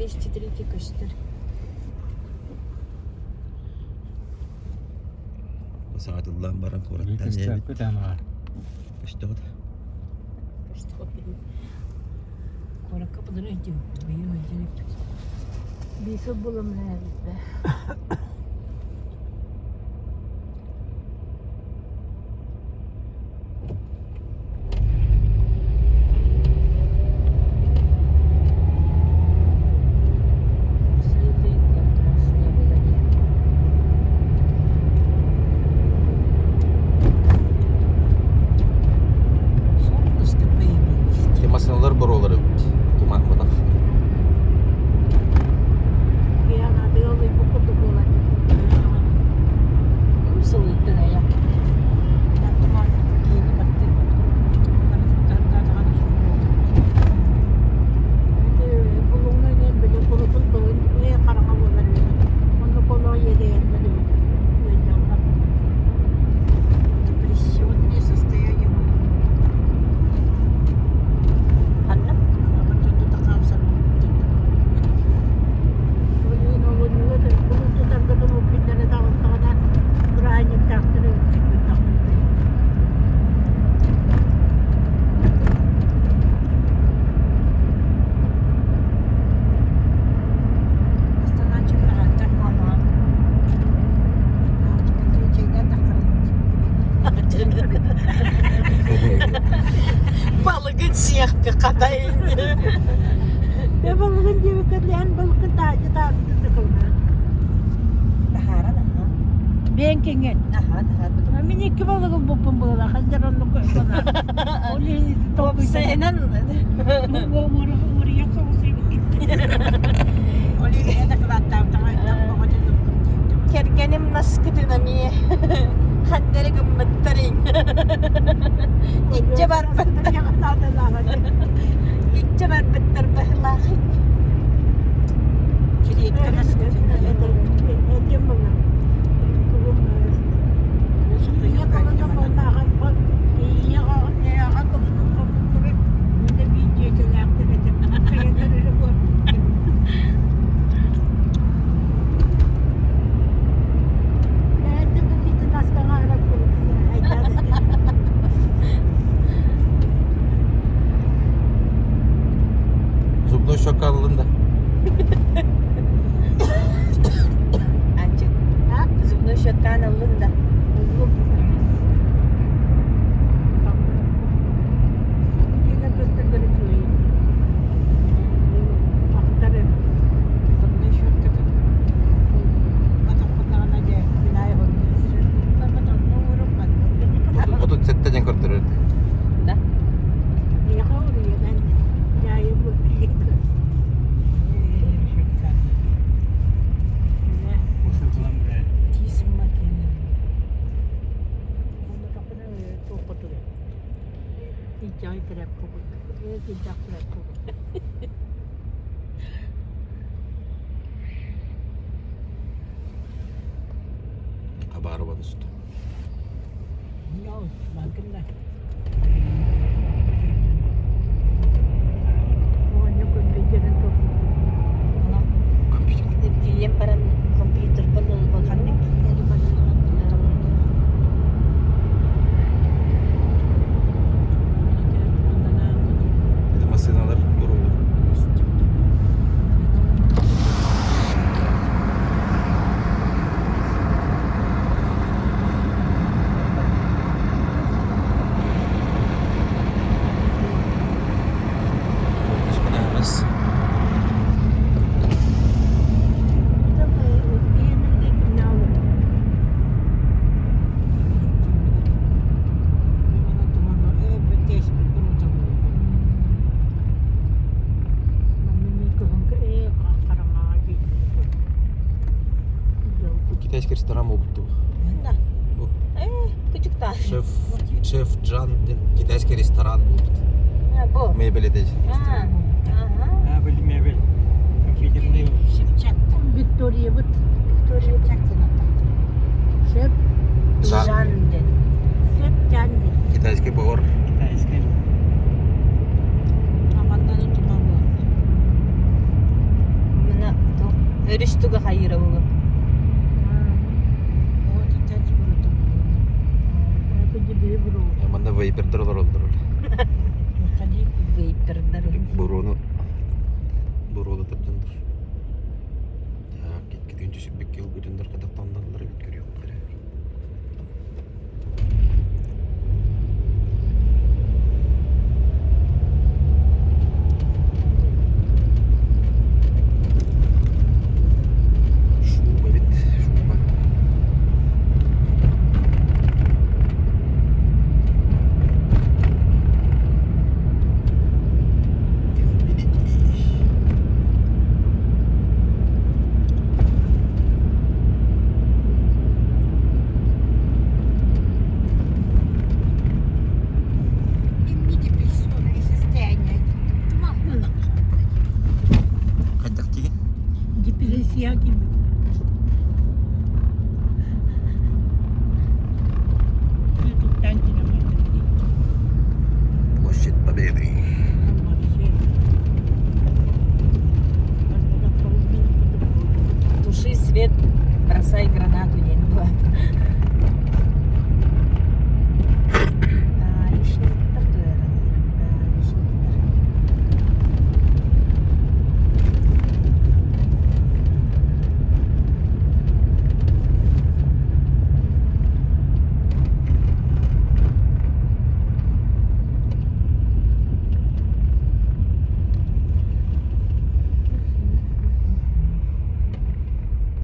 4 köştür. Saatullaan baran kurattaan Köstä jäivät. tämä. Köstöt. Kora kapıdan önce benim önce bir su bulalım nerede? Masinalar buraları tumakmadan. Balıkın siyah bir kadayın. Ya balığın gibi kadlayan balıkın tacı tacı kılma. Baharan ha. Ben kengen. Aha, daha Amin iki balığın bopun bulala. Hajaran luka sana. Oli top senin. Bu oraya kavuşayım. Oli ne de kılattım tamam. Kergenim nasıl kıtınamıyor. Handere gümmetlerin. İtçe var better. İtçe var better behlahı. Kiriyet kadar Zubno şokanlığında. Ancak. Zubno şokan alında. Otut setten kurtarır. Da. Koşultulan buraya. Tisim makine. Kabar var üstü. Diyan parang computer pa nung pagkanik. Bir de masinalar durulur. Çıkınamaz. Kita eski restoran buldu. Nah. Bu Küçük tane. Şef Can kita eski restoran buldu. Ha bu. Mebel edici. Ha. Aha. Ha böyle meyve. Komputerinde yok. Victoria but. Victoria çaktın hatta. Şef. Jandin. Şef kendi. Kita eski power. Kita eski. Dönüştü hayır bu. O titreç buldum. Yapıcı bir bro. Hemen de Viper'dır oldu. Tadi Vapur'lar. Burunu taptandır. Ya gidince şu bir yıl güdündür kadar tanıdıkları görüyor. Şuba bitti. Şuba. имните письменные состояния. Tamam mı? Kaçtaki? Depresya gibi.